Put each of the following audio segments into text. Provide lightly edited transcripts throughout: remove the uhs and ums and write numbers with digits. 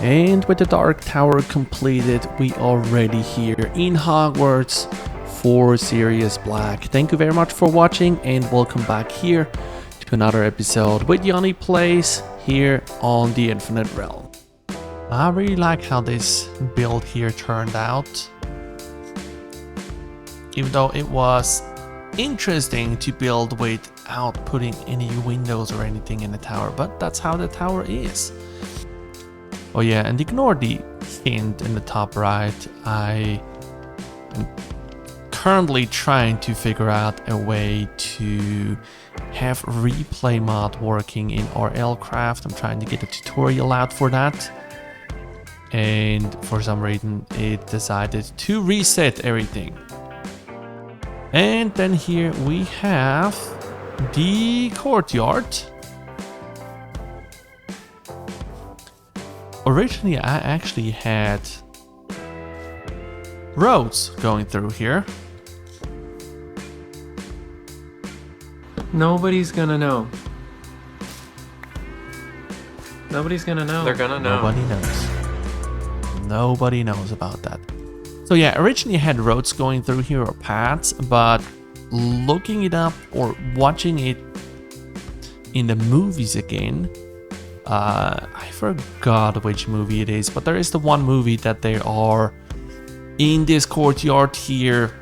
And with the Dark Tower completed, we are ready here in Hogwarts for Sirius Black. Thank you very much for watching and welcome back here to another episode with Yanni Plays here on the Infinite Realm. I really like how this build here turned out. Even though it was interesting to build without putting any windows or anything in the tower, but that's how the tower is. Oh yeah, and ignore the hint in the top right. I am currently trying to figure out a way to have replay mod working in RLcraft. I'm trying to get a tutorial out for that. And for some reason it decided to reset everything. And then here we have the courtyard. Originally, I actually had roads going through here. Nobody's gonna know. Nobody's gonna know. They're gonna know. Nobody knows. Nobody knows about that. So yeah, originally I had roads going through here or paths, but looking it up or watching it in the movies again, I forgot which movie it is, but there is the one movie that they are in this courtyard here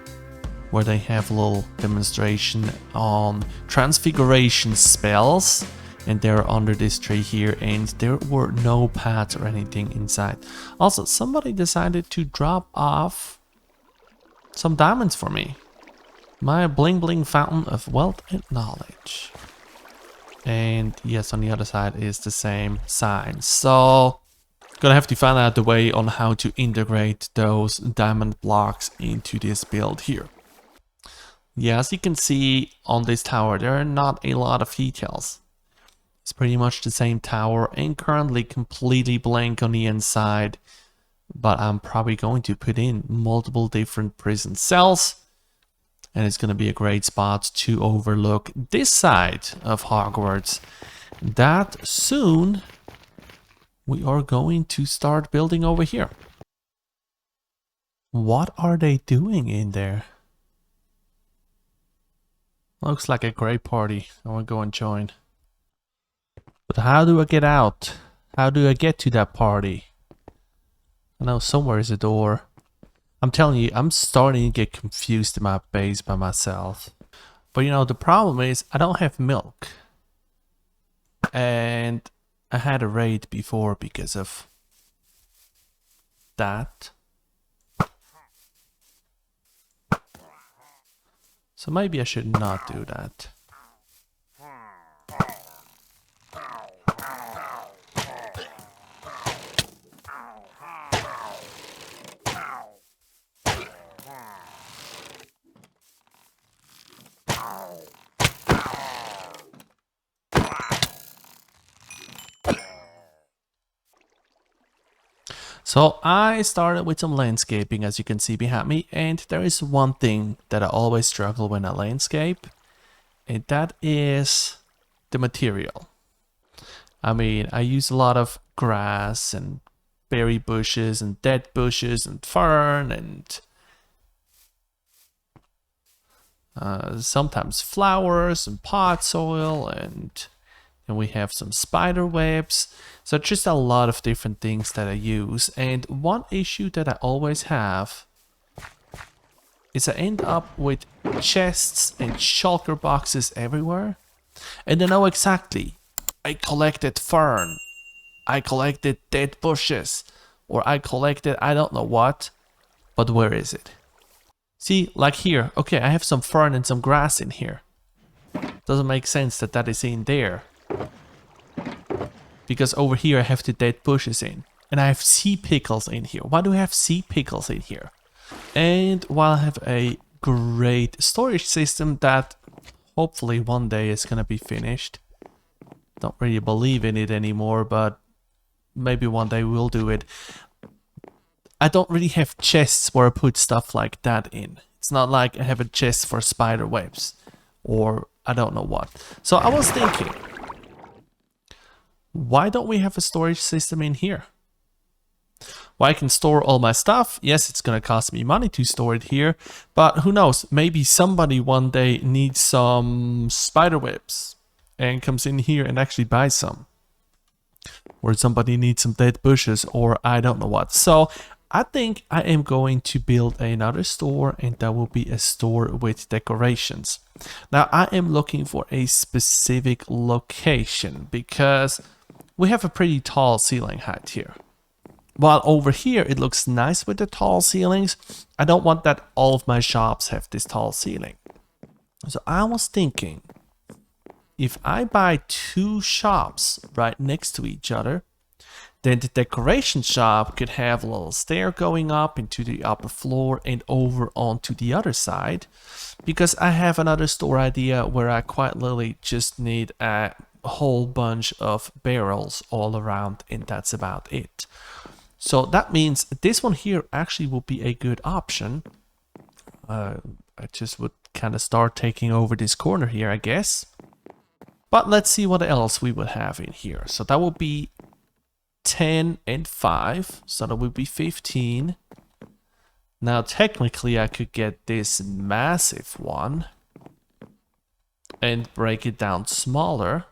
where they have a little demonstration on transfiguration spells, and they're under this tree here and there were no paths or anything inside. Also, somebody decided to drop off some diamonds for me. My bling bling fountain of wealth and knowledge. And yes, on the other side is the same sign. So, gonna have to find out the way on how to integrate those diamond blocks into this build here. Yeah, as you can see on this tower, there are not a lot of details. It's pretty much the same tower and currently completely blank on the inside. But I'm probably going to put in multiple different prison cells. And it's going to be a great spot to overlook this side of Hogwarts. That soon we are going to start building over here. What are they doing in there? Looks like a great party. I want to go and join. But how do I get out? How do I get to that party? I know somewhere is a door. I'm telling you, I'm starting to get confused in my base by myself. But you know, the problem is I don't have milk. And I had a raid before because of that. So maybe I should not do that. So I started with some landscaping, as you can see behind me, and there is one thing that I always struggle when I landscape, and that is the material. I mean, I use a lot of grass and berry bushes and dead bushes and fern and sometimes flowers and pot soil, and we have some spider webs. So just a lot of different things that I use. And one issue that I always have is I end up with chests and shulker boxes everywhere. And I know exactly, I collected fern, I collected dead bushes, or I collected I don't know what, but where is it? See, like here, okay, I have some fern and some grass in here. Doesn't make sense that that is in there. Because over here I have the dead bushes in. And I have sea pickles in here. Why do I have sea pickles in here? And while I have a great storage system that hopefully one day is gonna be finished. Don't really believe in it anymore, but maybe one day we'll do it. I don't really have chests where I put stuff like that in. It's not like I have a chest for spider webs or I don't know what. So I was thinking, why don't we have a storage system in here? where I can store all my stuff. Yes, it's gonna cost me money to store it here, but who knows, maybe somebody one day needs some spider webs and comes in here and actually buys some. Or somebody needs some dead bushes, or I don't know what. So I think I am going to build another store, and that will be a store with decorations. Now I am looking for a specific location because we have a pretty tall ceiling height here. While over here it looks nice with the tall ceilings, I don't want that all of my shops have this tall ceiling. So I was thinking, if I buy 2 shops right next to each other, then the decoration shop could have a little stair going up into the upper floor and over onto the other side. Because I have another store idea where I quite literally just need a whole bunch of barrels all around, and that's about it. So that means this one here actually will be a good option. I just would kind of start taking over this corner here, I guess. But let's see what else we would have in here. So that will be 10 and 5. So that would be 15. Now technically I could get this massive one and break it down smaller.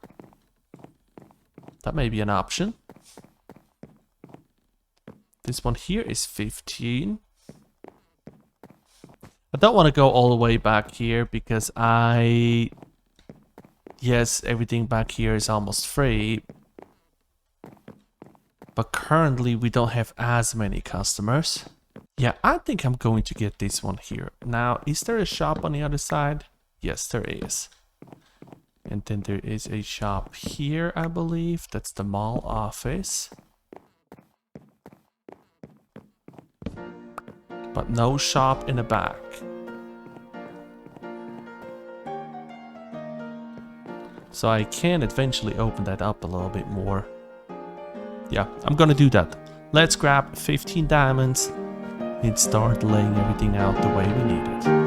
That may be an option. This one here is 15. I don't want to go all the way back here because yes, everything back here is almost free. But currently we don't have as many customers. Yeah, I think I'm going to get this one here. Now, is there a shop on the other side? Yes, there is. And then there is a shop here, I believe. That's the mall office. But no shop in the back. So I can eventually open that up a little bit more. Yeah, I'm gonna do that. Let's grab 15 diamonds and start laying everything out the way we need it.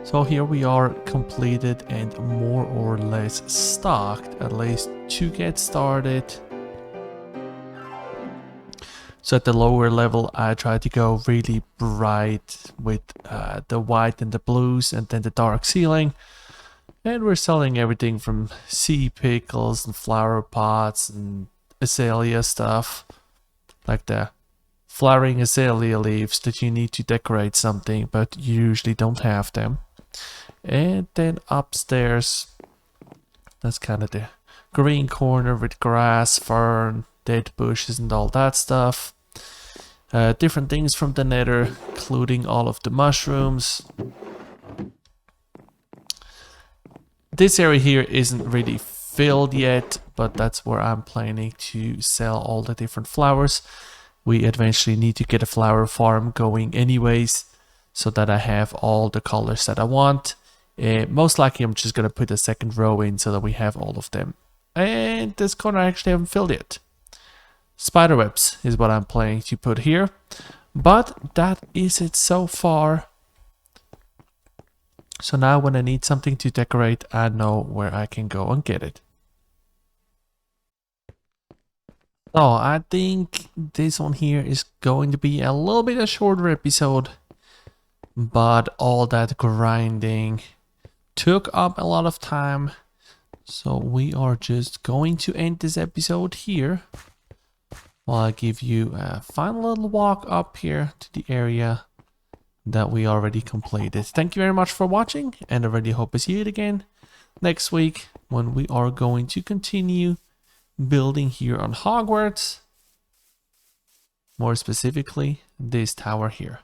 So here we are completed and more or less stocked, at least to get started. So at the lower level I try to go really bright with the white and the blues and then the dark ceiling. And we're selling everything from sea pickles and flower pots and azalea stuff. Like the flowering azalea leaves that you need to decorate something but you usually don't have them. And then upstairs, that's kind of the green corner with grass, fern, dead bushes and all that stuff. Different things from the nether, including all of the mushrooms. This area here isn't really filled yet, but that's where I'm planning to sell all the different flowers. We eventually need to get a flower farm going anyways, so that I have all the colors that I want. Most likely I'm just going to put a second row in so that we have all of them. And this corner I actually haven't filled yet. Spiderwebs is what I'm planning to put here. But that is it so far. So So now when I need something to decorate, I know where I can go and get it. So I think this one here is going to be a little bit a shorter episode, but all that grinding took up a lot of time. So we are just going to end this episode here while I give you a final little walk up here to the area that we already completed. Thank you very much for watching, and I really hope to see you again next week when we are going to continue building here on Hogwarts. More specifically, this tower here.